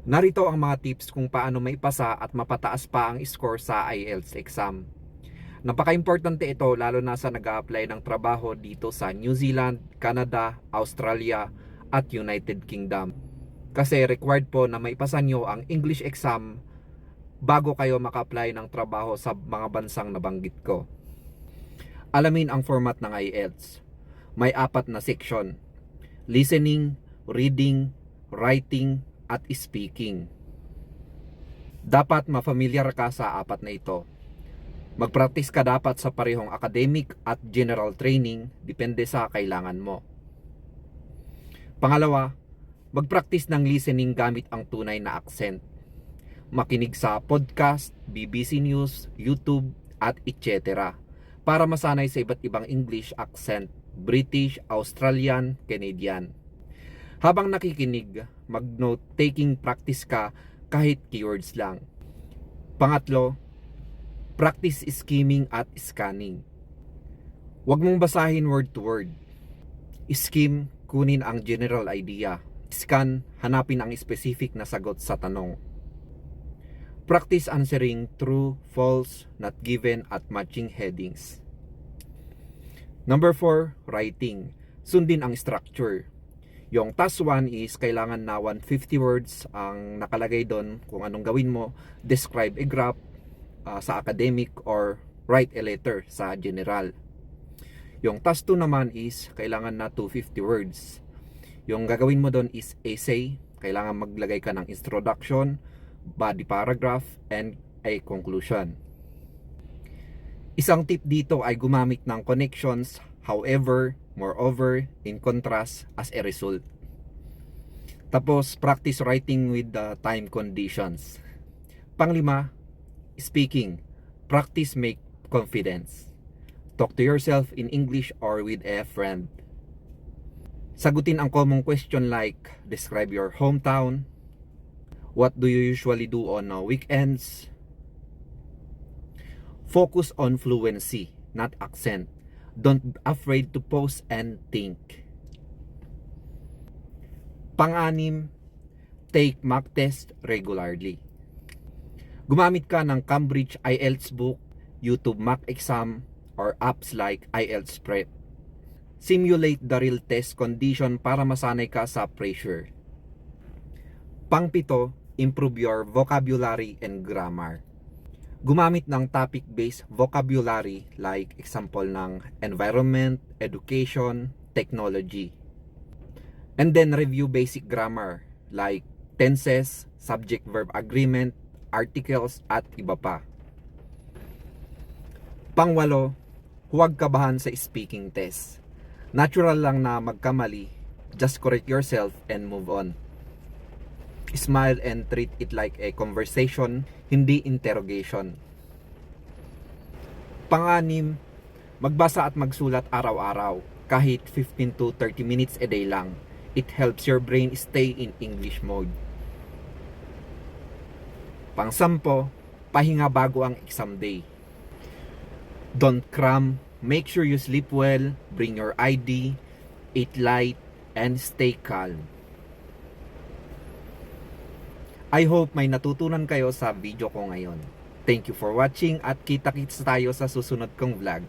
Narito ang mga tips kung paano maipasa at mapataas pa ang score sa IELTS exam. Napaka-importante ito lalo na sa nag-a-apply ng trabaho dito sa New Zealand, Canada, Australia at United Kingdom. Kasi required po na maipasa nyo ang English exam bago kayo maka-apply ng trabaho sa mga bansang nabanggit ko. Alamin ang format ng IELTS. May 4 na section: listening, reading, writing, at speaking. Dapat mafamiliar ka sa 4 na ito. Mag-practice ka dapat sa parehong academic at general training, depende sa kailangan mo. Pangalawa, mag-practice ng listening gamit ang tunay na accent. Makinig sa podcast, BBC News, YouTube, at etc. para masanay sa iba't ibang English accent, British, Australian, Canadian. Habang nakikinig, mag-note-taking practice ka kahit keywords lang. Pangatlo, practice skimming at scanning. Huwag mong basahin word to word. Skim, kunin ang general idea. Scan, hanapin ang specific na sagot sa tanong. Practice answering true, false, not given at matching headings. Number 4, writing. Sundin ang structure. Yung task 1 is kailangan na 150 words ang nakalagay doon kung anong gawin mo. Describe a graph sa academic or write a letter sa general. Yung task 2 naman is kailangan na 250 words. Yung gagawin mo doon is essay. Kailangan maglagay ka ng introduction, body paragraph, and a conclusion. Isang tip dito ay gumamit ng connections, however, moreover, in contrast, as a result. Tapos, practice writing with the time conditions. Panglima, speaking. Practice make confidence. Talk to yourself in English or with a friend. Sagutin ang common question like, describe your hometown. What do you usually do on weekends? Focus on fluency, not accent. Don't be afraid to pause and think. Pang-anim, take mock test regularly. Gumamit ka ng Cambridge IELTS book, YouTube mock exam, or apps like IELTS Prep. Simulate the real test condition para masanay ka sa pressure. Pang-pito, improve your vocabulary and grammar. Gumamit ng topic-based vocabulary like example ng environment, education, technology. And then review basic grammar like tenses, subject-verb agreement, articles, at iba pa. Pangwalo, huwag kabahan sa speaking test. Natural lang na magkamali, just correct yourself and move on. Smile and treat it like a conversation, hindi interrogation. Pang-anim, magbasa at magsulat araw-araw, kahit 15 to 30 minutes a day lang. It helps your brain stay in English mode. Pang-sampo, pahinga bago ang exam day. Don't cram, make sure you sleep well, bring your ID, eat light, and stay calm. I hope may natutunan kayo sa video ko ngayon. Thank you for watching at kita-kits tayo sa susunod kong vlog.